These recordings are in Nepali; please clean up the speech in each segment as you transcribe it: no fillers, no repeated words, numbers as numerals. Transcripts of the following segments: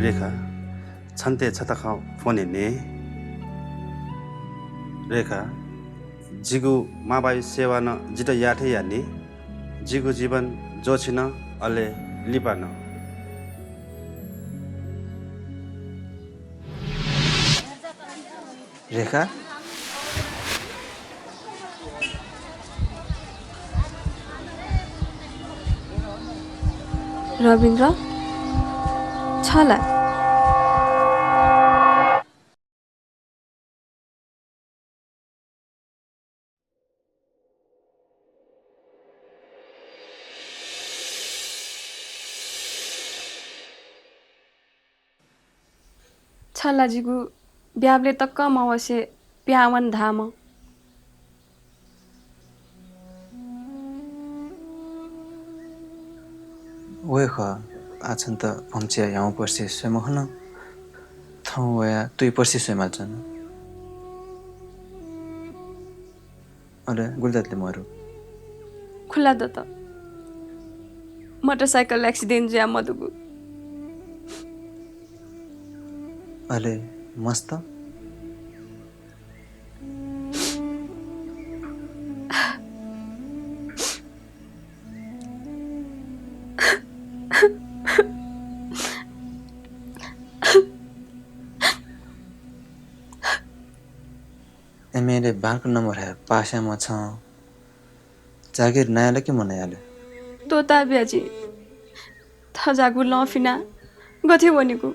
रेखा छन्ते छतखा फोन हेर्ने रेखा जिगु माबाई सेवा न जित याथे यानी जिगु जीवन जोछिन अले लिपान रेखा रविन्द्र छला छल्लाजीगु ब्याबले त कम अवश्य प्यावन धाम वे ख आछन् त भम्चिया यहाँ पर्सि स्वयं हन थौ वया तुई पर्सि स्वयं आछन् अरे गुलदातले मरु खुला द त मोटरसाइकल एक्सिडेन्ट ज्या मधुगु अले मस्त एमेले बाँको नम्बर है पासामा छ जागिर नयाले के मनायाले तोता ब्याजी थजागु लफिना गथे वनिगु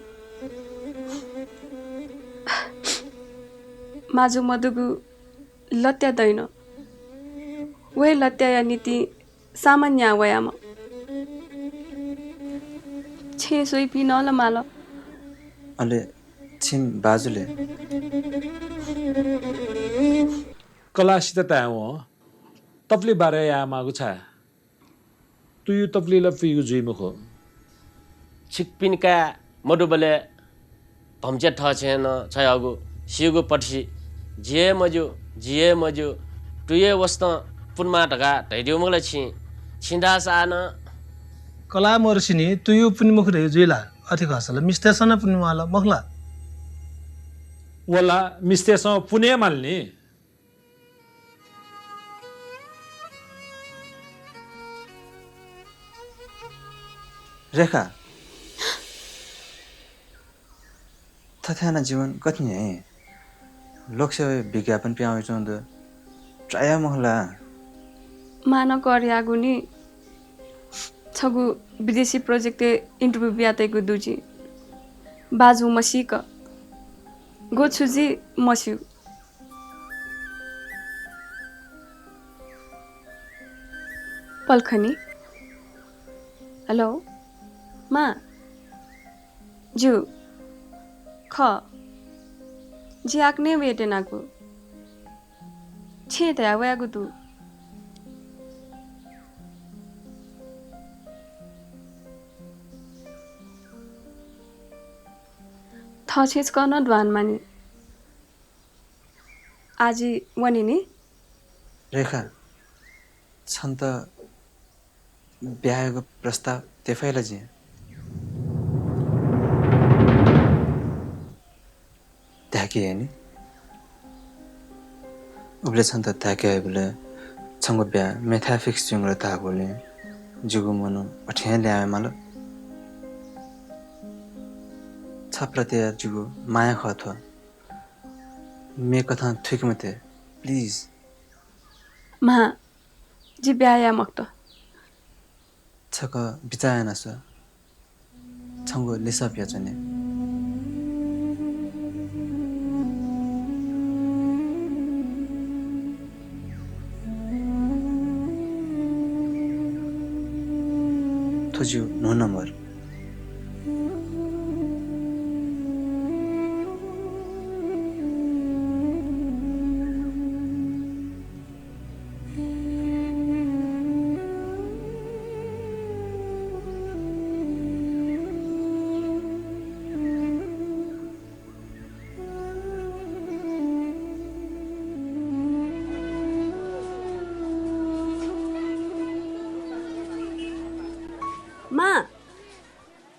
माजु मधुगु लत्या दैन वे लत्या या नीति सामान्य वयामा छे सोई पिन ल माल अले छिम बाजुले कलासित ताओ तपली बारे या मागु छ तुयु तपली लफिगु जुइमुखो छिकपिनका मडुबले भम्चे ठ छेन छयगु सिगु पठि जिए मजु टुये वस्त पुनमा ढगा ढैडिउ मगले छिंडा सान कला मर्सिनी तुयु पनि मुख रे जुइला अथि खसल मिस्टेसन पनि वाला मखला वला मिस्टेसो पुने माल्ने रेखा तथ्याना जीवन कति है लोकसेवा विज्ञापन प्याउ चोंद ट्राया महला मान कर्यागुनी छगु विदेशी प्रोजेक्ट इन्टरभ्यू ब्यातेगु दुजी बाजु मसिक गोछुजी मस्यु पल्खनी हेलो मा जु ख ज्याक्ने वेटेनागु छे तयावयागु तु थछेस कन ड्वान मानी आजी वनिनी रेखा छन् त बिहाको प्रस्ताव तेफैला जी त्याके है नि उबले छन् त त्याके बोले छंगो बिहा मेथाफिक्स जुंगला ता बोले जुगु मनु अठ्या ल्याए माल छप्रते जुगु माया खथवा मे कथा ठिक मते प्लिज मा जी ब्याया मक्त छक बिचायना छ छंगो लिसा प्याचने थोजिउ नो नम्बर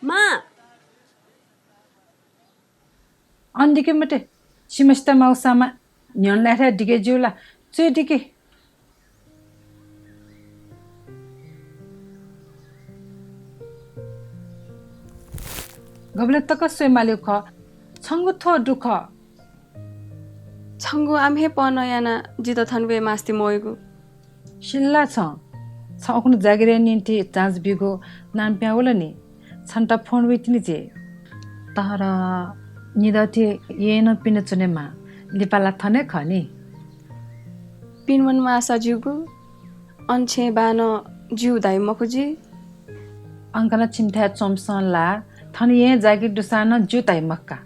मा अन्दिके मटे सिमस्ता माउसामा न्यन लाठा डिके जुला चुइ डिके गबले तक सोइ माल्यो ख छंगु थो दुख छङ्गु आम्हे पनयाना जित थन्वे मास्ति मोयगु शिल्ला छ छौकुन जागिरे निन्ति चान्स बिगो नाम प्याउला नि छन्टा फोन वितिनि जे तर निदति येन पिने चुनेमा लिपाला थने खनि पिनवन मासा जिगु अन्छे बान जिउ दाइ मखुजी अंकना चिम्था चोमसन ला थनि ये जागिर दुसान जुताइ मक्का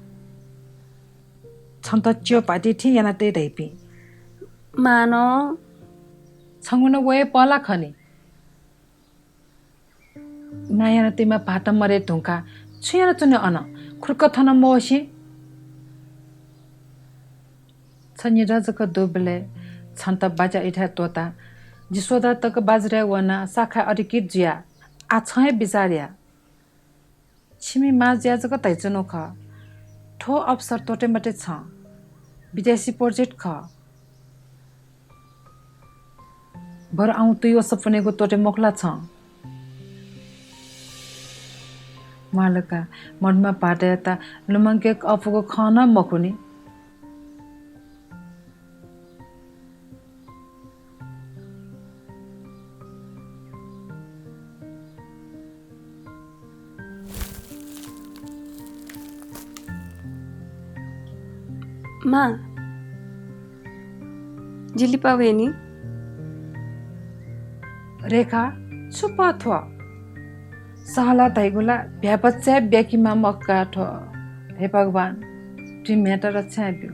छन्त च्यो पाटी थि याना ते दैपि मानो छंगुन वे पला खनि नायाना तिमा भाटा मरे ढुङ्का छुयाना चुने अन खुर्क थन मोसी छनि राजक दोबले छन्त बाजा इठा तोता जिसोदा तक बाजरे वना साखा अरिकित जिया आ छय बिचारिया छिमी माज्या जक तैचनो ख ठो अवसर तोटे मटे छ विदेशी प्रोजेक्ट ख भर आउँ तुयो सपनेको तोटे मोखला छ मालका मनमा पाटे त लुमङ्के अफुको खाना मखुनी मा जिलिपा वेनी रेखा छुपा थो सहला तैगुला भ्यापच्चा ब्याकीमा मक्का थो हे भगवान तुम मेटा रक्षा बियो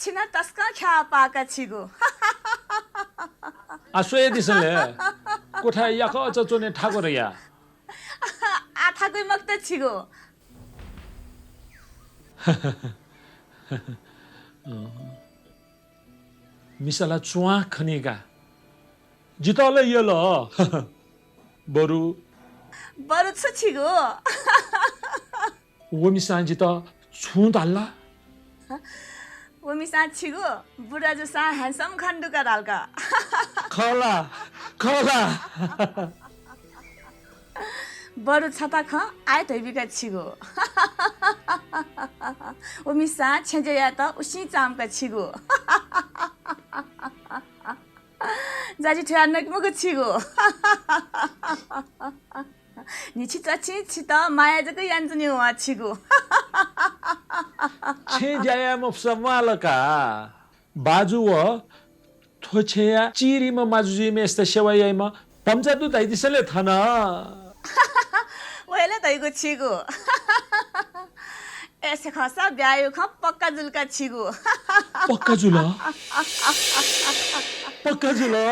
छिना तस्का ख्या पाका छिगो आसोय दिसले कोठा याक चचोने ठाकुर या आथा गई मक्त छिगो मिसला चुवा खनिगा जितले यल बरु बरु छु छिगो वो मिसा जित छु दाल्ला वो मिसा छिगो बुढा जसा ह्यान्डसम खण्डुका डालका खला खला बरु छता ख आइ धैबिका छिगो वो मिसा छेजया त उसी चामका छिगो जाजी ठ्या नकमुको छिगो निछि चछि छित माया जको यान्जनी वा छिगो छे जाया मफसमालका बाजु व थोछेया चिरिमा माजुजी मेस्ता सेवायमा पम्चा दु दाइ दिसले थाना वहिले तैको छिगो एसे खसा ब्यायो ख पक्का जुलका छिगो पक्का जुला पक्का जुला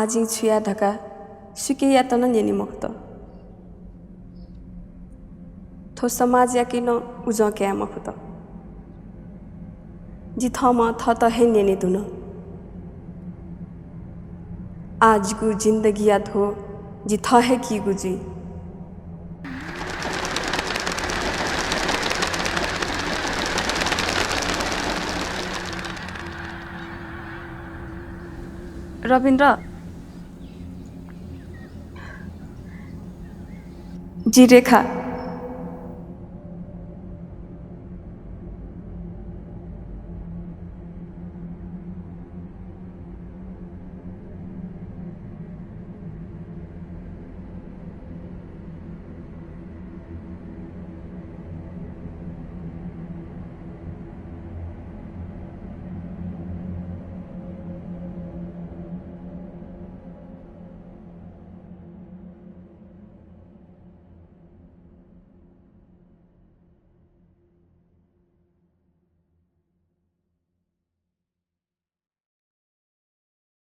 आजिङ छुया ढका सुके या तन नेनी मक्त थो समाज या किन उज क्या मखुत जी थमा थ त हे नेनी दुन आजको जिन्दगी या थो जी थ है की गुजी रविन्द्र जी रेखा